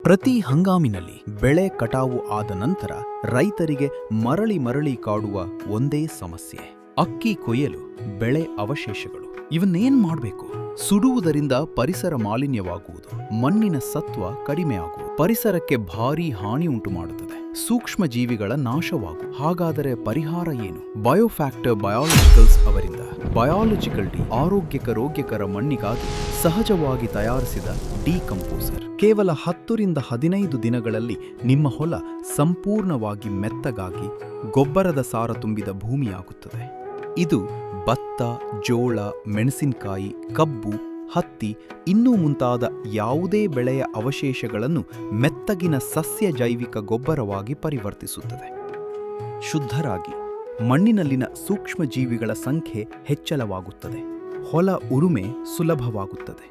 ಪ್ರತಿ ಹಂಗಾಮಿನಲ್ಲಿ ಬೆಳೆ ಕಟಾವು ಆದ ನಂತರ ರೈತರಿಗೆ ಮರಳಿ ಕಾಡುವ ಒಂದೇ ಸಮಸ್ಯೆ ಅಕ್ಕಿ ಕೊಯ್ಯಲು ಬೆಳೆ ಅವಶೇಷಗಳು. ಇವನ್ನೇನ್ ಮಾಡಬೇಕು? ಸುಡುವುದರಿಂದ ಪರಿಸರ ಮಾಲಿನ್ಯವಾಗುವುದು, ಮಣ್ಣಿನ ಸತ್ವ ಕಡಿಮೆಯಾಗುವುದು, ಪರಿಸರಕ್ಕೆ ಭಾರೀ ಹಾನಿ ಉಂಟು ಮಾಡುತ್ತದೆ, ಸೂಕ್ಷ್ಮ ಜೀವಿಗಳ ನಾಶವಾಗುವುದು. ಹಾಗಾದರೆ ಪರಿಹಾರ ಏನು? ಬಯೋಫ್ಯಾಕ್ಟರ್ ಬಯಾಲಜಿಕಲ್ಸ್ ಅವರಿಂದ ಬಯಾಲಜಿಕಲ್ ಡಿ ಆರೋಗ್ಯಕರ ಮಣ್ಣಿಗಾಗಿ ಸಹಜವಾಗಿ ತಯಾರಿಸಿದ ಡಿಕಂಪೋಸರ್. ಕೇವಲ 10 ರಿಂದ 15 ದಿನಗಳಲ್ಲಿ ನಿಮ್ಮ ಹೊಲ ಸಂಪೂರ್ಣವಾಗಿ ಮೆತ್ತಗಾಗಿ ಗೊಬ್ಬರದ ಸಾರ ತುಂಬಿದ ಭೂಮಿಯಾಗುತ್ತದೆ. ಇದು ಭತ್ತ, ಜೋಳ, ಮೆಣಸಿನಕಾಯಿ, ಕಬ್ಬು, ಹತ್ತಿ ಇನ್ನೂ ಮುಂತಾದ ಯಾವುದೇ ಬೆಳೆಯ ಅವಶೇಷಗಳನ್ನು ಮೆತ್ತಗಿನ ಸಸ್ಯ ಜೈವಿಕ ಗೊಬ್ಬರವಾಗಿ ಪರಿವರ್ತಿಸುತ್ತದೆ. ಶುದ್ಧರಾಗಿ ಮಣ್ಣಿನಲ್ಲಿನ ಸೂಕ್ಷ್ಮ ಜೀವಿಗಳ ಸಂಖ್ಯೆ ಹೆಚ್ಚಳವಾಗುತ್ತದೆ, ಹೊಲ ಉಳುಮೆ ಸುಲಭವಾಗುತ್ತದೆ,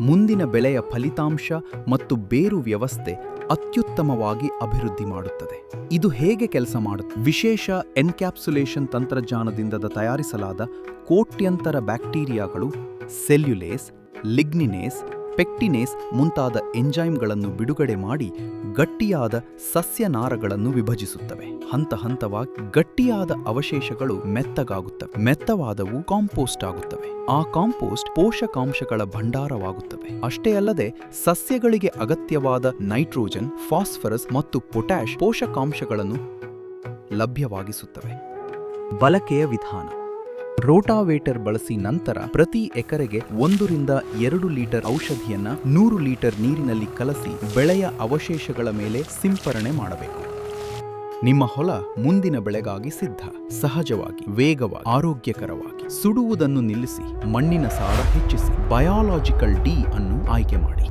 ಮುಂದಿನ ಬೆಳೆಯ ಫಲಿತಾಂಶ ಮತ್ತು ಬೇರು ವ್ಯವಸ್ಥೆ ಅತ್ಯುತ್ತಮವಾಗಿ ಅಭಿವೃದ್ಧಿ ಮಾಡುತ್ತದೆ. ಇದು ಹೇಗೆ ಕೆಲಸ ಮಾಡುತ್ತದೆ? ವಿಶೇಷ ಎನ್ಕ್ಯಾಪ್ಸುಲೇಷನ್ ತಂತ್ರಜ್ಞಾನದಿಂದ ತಯಾರಿಸಲಾದ ಕೋಟ್ಯಂತರ ಬ್ಯಾಕ್ಟೀರಿಯಾಗಳು ಸೆಲ್ಯುಲೇಸ್, ಲಿಗ್ನಿನೇಸ್, ಪೆಕ್ಟಿನೇಸ್ ಮುಂತಾದ ಎಂಜೈಮ್ಗಳನ್ನು ಬಿಡುಗಡೆ ಮಾಡಿ ಗಟ್ಟಿಯಾದ ಸಸ್ಯನಾರಗಳನ್ನು ವಿಭಜಿಸುತ್ತವೆ. ಹಂತವಾಗಿ ಗಟ್ಟಿಯಾದ ಅವಶೇಷಗಳು ಮೆತ್ತಗಾಗುತ್ತವೆ, ಮೆತ್ತವಾದವು ಕಾಂಪೋಸ್ಟ್ ಆಗುತ್ತವೆ. ಆ ಕಾಂಪೋಸ್ಟ್ ಪೋಷಕಾಂಶಗಳ ಭಂಡಾರವಾಗುತ್ತವೆ. ಅಷ್ಟೇ ಅಲ್ಲದೆ ಸಸ್ಯಗಳಿಗೆ ಅಗತ್ಯವಾದ ನೈಟ್ರೋಜನ್, ಫಾಸ್ಫರಸ್ ಮತ್ತು ಪೊಟ್ಯಾಷ್ ಪೋಷಕಾಂಶಗಳನ್ನು ಲಭ್ಯವಾಗಿಸುತ್ತವೆ. ಬಳಕೆಯ ವಿಧಾನ: ರೋಟಾವೇಟರ್ ಬಳಸಿ ನಂತರ ಪ್ರತಿ ಎಕರೆಗೆ 1 ರಿಂದ 2 ಲೀಟರ್ ಔಷಧಿಯನ್ನ 100 ಲೀಟರ್ ನೀರಿನಲ್ಲಿ ಕಲಸಿ ಬೆಳೆಯ ಅವಶೇಷಗಳ ಮೇಲೆ ಸಿಂಪರಣೆ ಮಾಡಬೇಕು. ನಿಮ್ಮ ಹೊಲ ಮುಂದಿನ ಬೆಳೆಗಾಗಿ ಸಿದ್ಧ. ಸಹಜವಾಗಿ, ವೇಗವಾಗಿ, ಆರೋಗ್ಯಕರವಾಗಿ. ಸುಡುವುದನ್ನು ನಿಲ್ಲಿಸಿ, ಮಣ್ಣಿನ ಸಾರ ಹೆಚ್ಚಿಸಿ, ಬಯಾಲಜಿಕಲ್ ಡಿ ಅನ್ನು ಆಯ್ಕೆ ಮಾಡಿ.